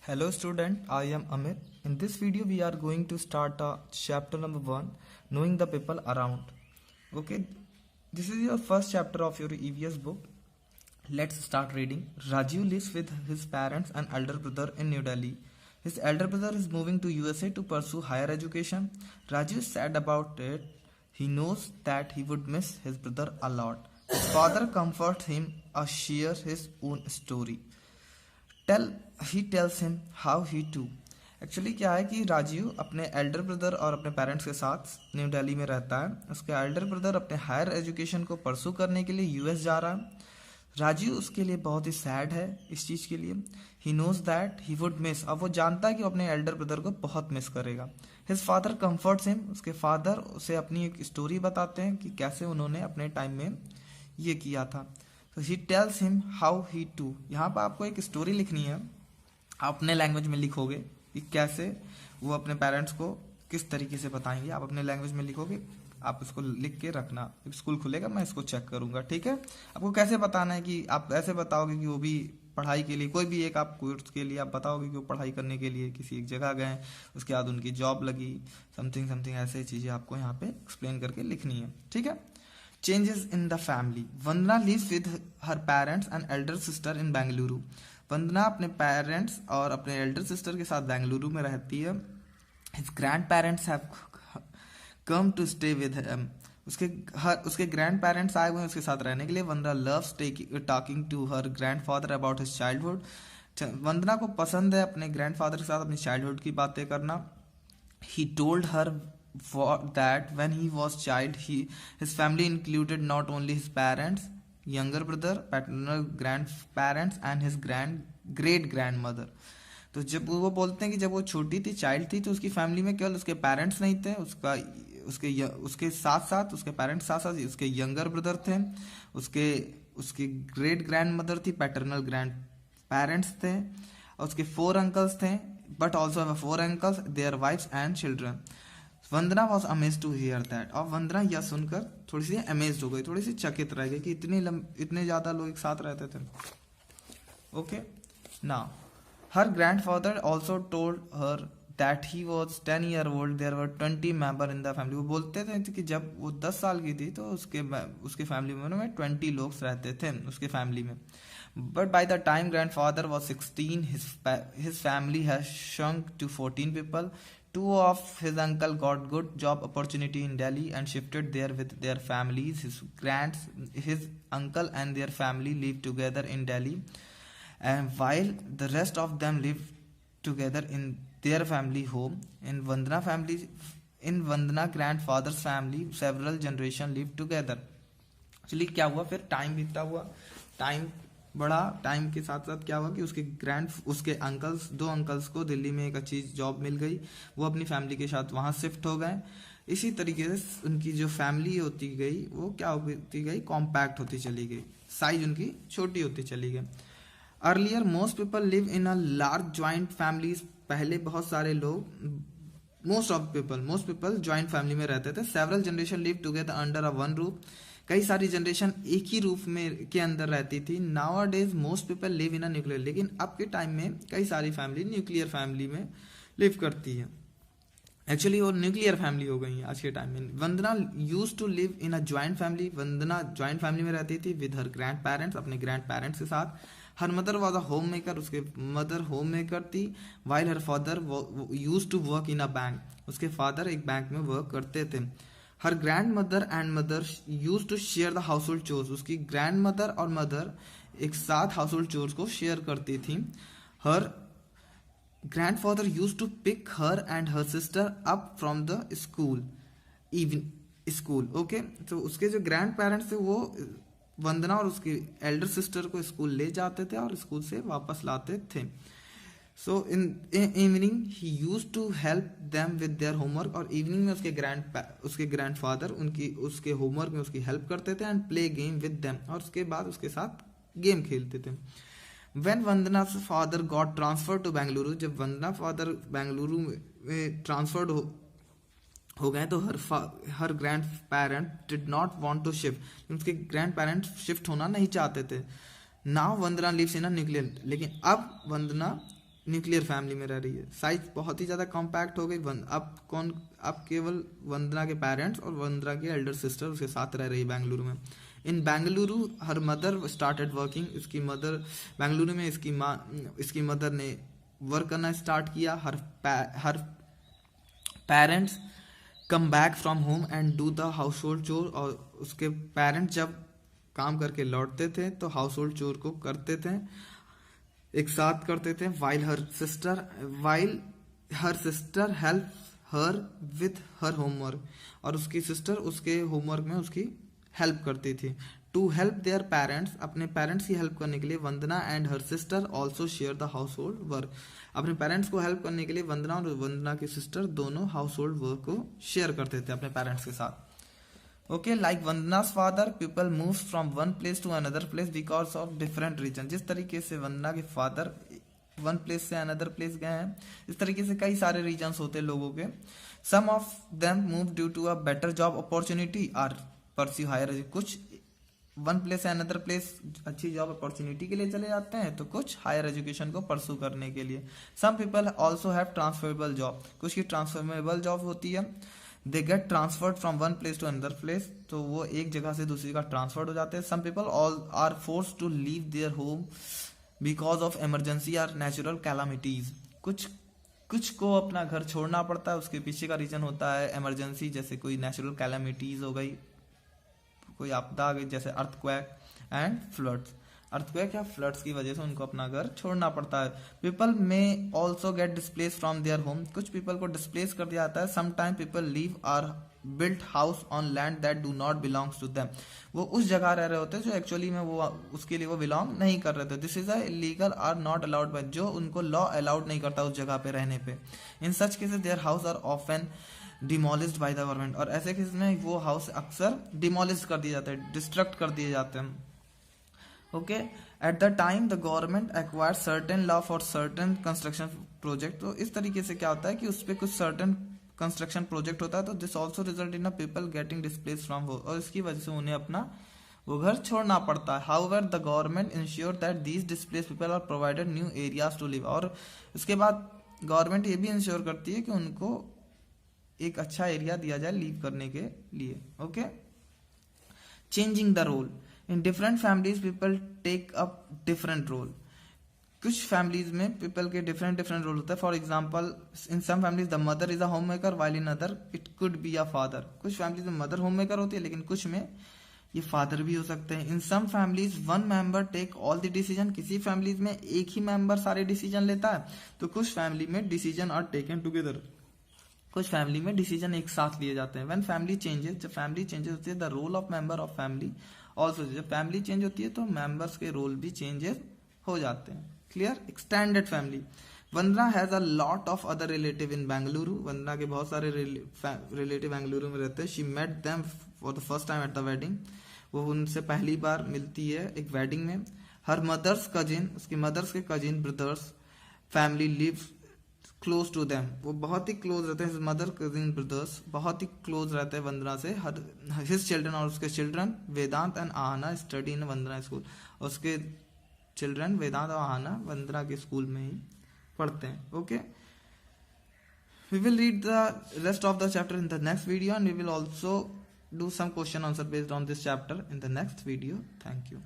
Hello student, I am Amit. In this video we are going to start chapter number 1, knowing the people around. Okay, this is your first chapter of your EVS book. Let's start reading. Rajiv lives with his parents and elder brother in New Delhi. His elder brother is moving to USA to pursue higher education. Rajiv is sad about it. He knows that he would miss his brother a lot. His father comforts him or shares his own story. He tells him how he to actually क्या है कि राजीव अपने Elder brother और अपने parents के साथ new Delhi में रहता है। उसके एल्डर ब्रदर अपने हायर एजुकेशन को परसू करने के लिए यूएस जा रहा है। राजीव उसके लिए बहुत ही सैड है इस चीज़ के लिए। He knows that he would miss, अब वो जानता है कि वो अपने एल्डर ब्रदर को बहुत मिस करेगा। हिज फादर कम्फर्ट्स हिम, उसके फादर उसे अपनी एक स्टोरी बताते हैं कि कैसे उन्होंने अपने टाइम में ये किया था। तो he tells him how he too, यहाँ पर आपको एक स्टोरी लिखनी है, आप अपने लैंग्वेज में लिखोगे कि कैसे वो अपने पेरेंट्स को किस तरीके से बताएंगे। आप अपने लैंग्वेज में लिखोगे, आप इसको लिख के रखना। स्कूल खुलेगा मैं इसको चेक करूंगा, ठीक है। आपको कैसे बताना है कि आप ऐसे बताओगे कि वो भी पढ़ाई के लिए, कोई भी एक आप कोर्स के लिए आप बताओगे कि वो पढ़ाई करने के लिए किसी एक जगह गए, उसके बाद उनकी जॉब लगी, समथिंग समथिंग ऐसे चीज़ें आपको यहाँ पे एक्सप्लेन करके लिखनी है, ठीक है। Changes in the family. Vandana lives with her parents and elder sister in Bengaluru. वंदना अपने पेरेंट्स और अपने एल्डर सिस्टर के साथ बेंगलुरु में रहती है। His grandparents have come to stay with him. उसके ग्रैंड पेरेंट्स आए हुए हैं उसके साथ रहने के लिए। वंदना loves talking to her grandfather about his childhood. वंदना को पसंद है अपने ग्रैंडफादर के साथ अपनी चाइल्डहुड की बातें करना। He told her that when he was child, his family included not only his parents, younger brother, paternal grandparents and his great grandmother. तो जब वो बोलते हैं कि जब वो छोटी थी, चाइल्ड थी, तो उसकी फैमिली में केवल उसके पेरेंट्स नहीं थे, उसके साथ साथ उसके पेरेंट्स साथ साथ उसके यंगर ब्रदर थे, उसके ग्रेट ग्रैंड मदर थी, पैटर्नल ग्रैंड पेरेंट्स थे, और उसके 4 अंकल्स थे, but also 4 uncles, their wives and children. Vandana was amaze to hear that. और वंदना यह सुनकर थोड़ी सी अमेज हो गई, थोड़ी सी चकित रह गई कि इतने ज्यादा लोग एक साथ रहते थे। Okay, now her grandfather also told her that he was 10 year old, there were 20 member in the family. वो बोलते थे कि जब वो 10 साल की थी तो उसके फैमिली मेंबर में 20 लोग रहते थे उसके फैमिली में। But by the time grandfather was 16, his family has shrunk to 14 people. 2 of his uncle got good job opportunity in Delhi and shifted there with their families. His uncle and their family live together in Delhi, and while the rest of them live together in their family home. In Vandana grandfather's family, several generations live together. चलिए क्या हुआ, फिर time बीतता हुआ, time बढ़ा, time के साथ साथ क्या हुआ कि उसके अंकल्स, 2 अंकल्स को दिल्ली में एक अच्छी जॉब मिल गई, वो अपनी फैमिली के साथ वहाँ शिफ्ट हो गए। इसी तरीके से उनकी जो फैमिली होती गई वो क्या होती गई, कॉम्पैक्ट होती चली गई, साइज उनकी छोटी होती चली गई। Earlier most people live in a large joint families. पहले बहुत सारे लोग, मोस्ट पीपल ज्वाइंट फैमिली में रहते थे। Several generation live together under a one roof. कई सारी जनरेशन एक ही रूफ में के अंदर रहती थी। Now days most people live in a nuclear, लेकिन अब के टाइम में कई सारी फैमिली न्यूक्लियर फैमिली में लिव करती है। एक्चुअली वो न्यूक्लियर फैमिली हो गई है आज के टाइम में। Vandana used to live in a joint family. Vandana joint family में रहती थी विद हर ग्रैंड पेरेंट्स, अपने ग्रैंड पेरेंट्स के साथ। Her mother was a home maker, उसके मदर होम मेकर थी। While her father used to work in a bank, उसके father एक बैंक में वर्क करते थे। Her grandmother and mother used to share the household chores, उसकी grand mother और mother एक साथ हाउस होल्ड चोर्स को शेयर करती थी। Her grandfather used to pick her and her sister up from the school. Okay, तो उसके जो ग्रैंड पेरेंट्स थे वो वंदना और उसकी एल्डर सिस्टर को स्कूल ले जाते थे और स्कूल से वापस लाते थे। So in evening he used to help them with their homework, और इवनिंग में उसके ग्रैंडफादर उसके होमवर्क में उसकी हेल्प करते थे। And play game with them, और उसके बाद उसके साथ गेम खेलते थे। When Vandana father got transfer to Bengaluru, जब वंदना फादर बेंगलुरु में ट्रांसफर्ड हो गए तो her grandparent did not want to shift, उसके ग्रैंड पेरेंट शिफ्ट होना नहीं चाहते थे। Now Vandana lives in a nuclear, लेकिन अब वंदना न्यूक्लियर फैमिली में रह रही है, साइज बहुत ही ज़्यादा कॉम्पैक्ट हो गई। अब केवल वंदना के पेरेंट्स और वंदना की एल्डर सिस्टर उसके साथ रह रही है बेंगलुरु में। In Bengaluru her mother started working, इसकी मदर बेंगलुरु में इसकी मदर ने वर्क करना स्टार्ट किया। Her parents come back from home and do the household chore, और उसके पेरेंट्स जब काम करके लौटते थे तो हाउस होल्ड चोर को करते थे, एक साथ करते थे। While her sister help her with her homework, और उसकी सिस्टर उसके होमवर्क में उसकी हेल्प करती थी। टू हेल्प देयर पेरेंट्स, अपने पेरेंट्स की हेल्प करने के लिए Vandana and her sister also share the household work. अपने पेरेंट्स को हेल्प करने के लिए वंदना और वंदना की सिस्टर दोनों हाउस होल्ड वर्क को शेयर करते थे अपने पेरेंट्स के साथ। Okay, like Vandana's father people move from one place to another place because of different reason. जिस तरीके से वंदना के फादर वन प्लेस से अनदर प्लेस गए हैं, इस तरीके से कई सारे रीजन्स होते हैं लोगों के। Some of them move due to a better job opportunity or pursue higher education. कुछ वन प्लेस से अनदर प्लेस अच्छी जॉब अपॉर्चुनिटी के लिए चले जाते हैं, तो कुछ हायर एजुकेशन को परसू करने के लिए। Some people also have transferable job, कुछ की ट्रांसफरेबल जॉब होती है। They get transferred from one place to another place, तो वो एक जगह से दूसरी जगह ट्रांसफर्ड हो जाते हैं। Some people all are force to leave their home because of emergency or natural calamities. कुछ को अपना घर छोड़ना पड़ता है, उसके पीछे का रीजन होता है इमरजेंसी, जैसे कोई नेचुरल कैलामिटीज हो गई, कोई आपदा आ गई, जैसे अर्थक्वेक एंड फ्लड्स। अर्थक्वेक या फ्लड्स की वजह से उनको अपना घर छोड़ना पड़ता है। पीपल में also get displace from their home, कुछ पीपल को डिस्प्लेस कर दिया जाता है। Sometime people leave or built house on land that do not belongs to them, वो उस जगह रह रहे होते हैं जो एक्चुअली में वो उसके लिए वो बिलोंग नहीं कर रहे थे। This is a illegal or not allowed by, जो उनको लॉ अलाउड नहीं करता उस जगह पे रहने पे। In such cases their house are often demolished by the government, और ऐसे केस में वो हाउस अक्सर डिमोलिश कर दिए जाते हैं, डिस्ट्रक्ट कर दिए जाते हैं। Okay, at the time the government acquire certain law for certain construction project, तो इस तरीके से क्या होता है कि उस पर कुछ सर्टेन कंस्ट्रक्शन प्रोजेक्ट होता है, तो this also result in a people getting displace from home, और इसकी वजह से उन्हें अपना वो घर छोड़ना पड़ता है। However the government ensure that these displace people are provided new areas to live, और उसके बाद गवर्नमेंट ये भी इंश्योर करती है कि उनको एक अच्छा एरिया दिया जाए लीव करने के लिए। Okay, changing the role in different families people take up different role. कुछ फैमिलीज में पीपल के डिफरेंट रोल होता है। For example, in some families the mother is a home maker while in other it could be a father. कुछ families में mother home maker होती है, लेकिन कुछ में ये फादर भी हो सकते हैं। In some families one member take all the decision, किसी फैमिलीज में एक ही मेंबर सारे डिसीजन लेता है, तो कुछ फैमिली में डिसीजन आर टेकन टुगेदर, कुछ फैमिली में डिसीजन एक साथ लिए जाते हैं। व्हेन फैमिली चेंजेस, जब फैमिली चेंजेस होती है, the role of member of family also, जब फैमिली चेंज होती है तो मेंबर्स के रोल भी चेंजेस हो जाते हैं। Clear? Extended family, Vandana has a lot of other relative in Bengaluru, Vandana के बहुत सारे रिलेटिव बेंगलुरु में रहते हैं। She met them for the first time at the wedding, वो उनसे पहली बार मिलती है एक वेडिंग में। हर मदर्स कजिन, उसकी मदर्स के cousin brother's family live close to them, वो बहुत ही क्लोज रहते हैं। मदर कजिन ब्रदर्स बहुत ही क्लोज रहते हैं वंदना से। हिज चिल्ड्रन, और उसके children Vedant and Aahna study in Vandana school, और उसके चिल्ड्रन वेदांत और आहना वंदना के स्कूल में ही पढ़ते हैं। Okay, we will read the rest of the chapter in the next video, and we will also do some question answer based on this chapter in the next video. Thank you.